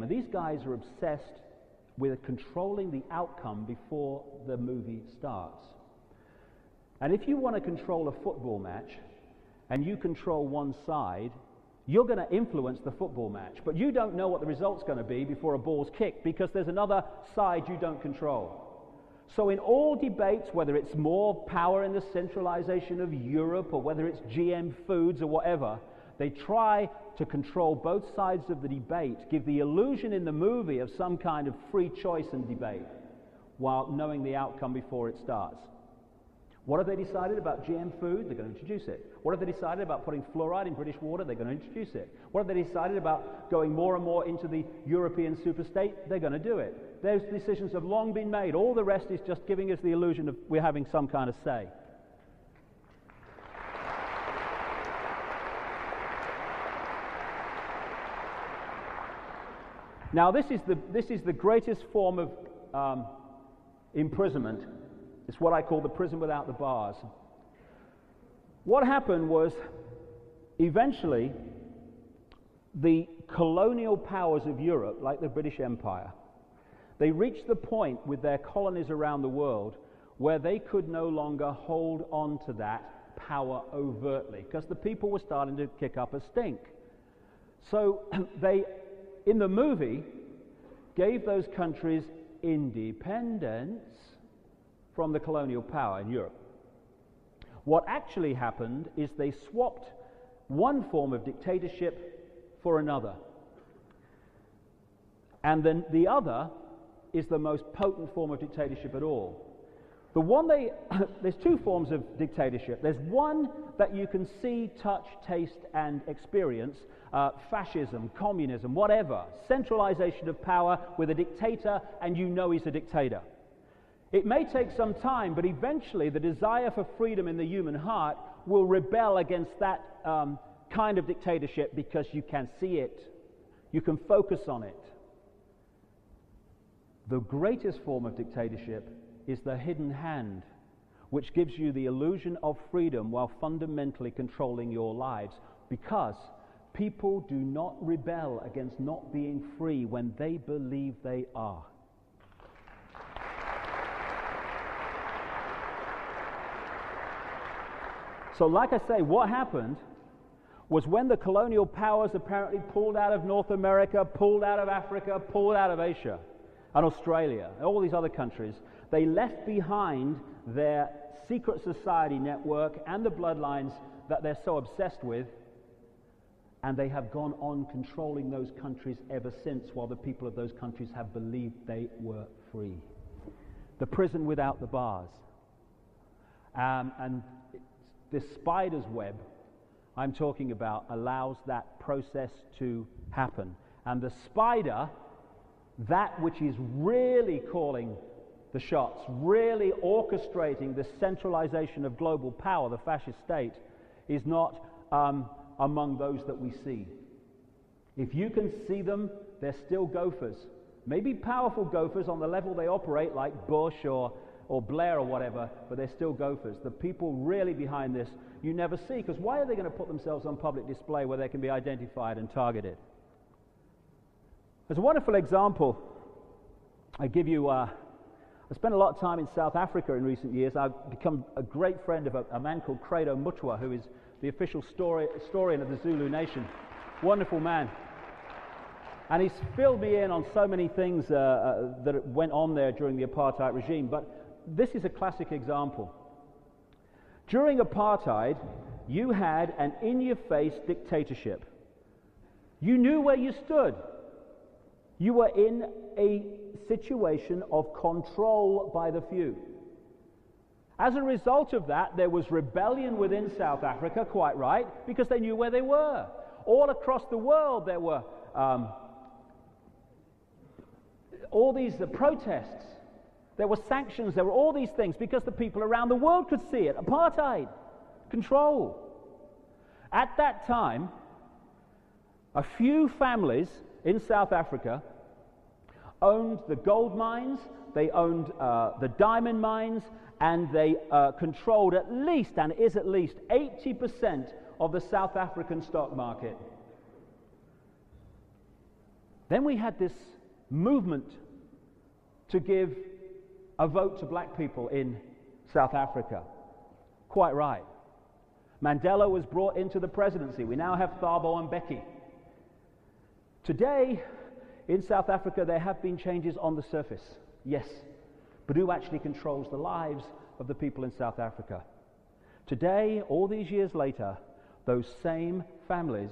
And these guys are obsessed with controlling the outcome before the movie starts. And if you want to control a football match and you control one side, you're going to influence the football match, but you don't know what the result's going to be before a ball's kicked because there's another side you don't control. So in all debates, whether it's more power in the centralization of Europe or whether it's GM foods or whatever, they try to control both sides of the debate, give the illusion in the movie of some kind of free choice and debate while knowing the outcome before it starts. What have they decided about GM food? They're going to introduce it. What have they decided about putting fluoride in British water? They're going to introduce it. What have they decided about going more and more into the European superstate? They're going to do it. Those decisions have long been made. All the rest is just giving us the illusion of we're having some kind of say. Now, this is the greatest form of imprisonment. It's what I call the prison without the bars. What happened was, eventually, the colonial powers of Europe, like the British Empire, they reached the point with their colonies around the world where they could no longer hold on to that power overtly, because the people were starting to kick up a stink. So they, in the movie, gave those countries independence from the colonial power in Europe. What actually happened is they swapped one form of dictatorship for another. And then the other is the most potent form of dictatorship at all. The one there's two forms of dictatorship. There's one that you can see, touch, taste, and experience. Fascism, communism, whatever. Centralization of power with a dictator, and you know he's a dictator. It may take some time, but eventually the desire for freedom in the human heart will rebel against that kind of dictatorship because you can see it. You can focus on it. The greatest form of dictatorship is the hidden hand, which gives you the illusion of freedom while fundamentally controlling your lives, because people do not rebel against not being free when they believe they are. So like I say, what happened was when the colonial powers apparently pulled out of North America, pulled out of Africa, pulled out of Asia and Australia, and all these other countries, they left behind their secret society network and the bloodlines that they're so obsessed with, and they have gone on controlling those countries ever since, while the people of those countries have believed they were free. The prison without the bars. And this spider's web I'm talking about allows that process to happen. And the spider, that which is really calling the shots, really orchestrating the centralization of global power, the fascist state, is not among those that we see. If you can see them, they're still gophers. Maybe powerful gophers on the level they operate, like Bush or Blair or whatever, but they're still gophers. The people really behind this you never see, because why are they going to put themselves on public display where they can be identified and targeted? There's a wonderful example I give you. I spent a lot of time in South Africa in recent years. I've become a great friend of a man called Credo Mutwa, who is the official historian of the Zulu nation. Wonderful man. And he's filled me in on so many things that went on there during the apartheid regime. But this is a classic example. During apartheid, you had an in-your-face dictatorship. You knew where you stood. You were in a situation of control by the few. As a result of that, there was rebellion within South Africa, quite right, because they knew where they were. All across the world, there were all these protests. There were sanctions. There were all these things because the people around the world could see it. Apartheid. Control. At that time, a few families in South Africa owned the gold mines, they owned the diamond mines, and they controlled at least, and is at least, 80% of the South African stock market. Then we had this movement to give a vote to black people in South Africa. Quite right. Mandela was brought into the presidency. We now have Thabo Mbeki. Today, in South Africa, there have been changes on the surface, yes. But who actually controls the lives of the people in South Africa? Today, all these years later, those same families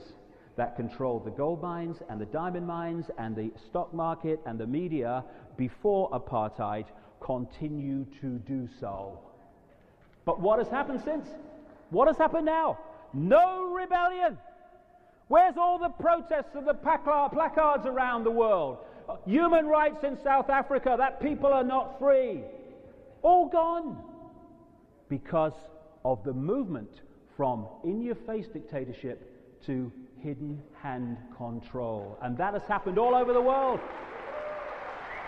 that controlled the gold mines and the diamond mines and the stock market and the media before apartheid continue to do so. But what has happened since? What has happened now? No rebellion. Where's all the protests of the placards around the world? Human rights in South Africa, that people are not free. All gone. Because of the movement from in-your-face dictatorship to hidden hand control. And that has happened all over the world.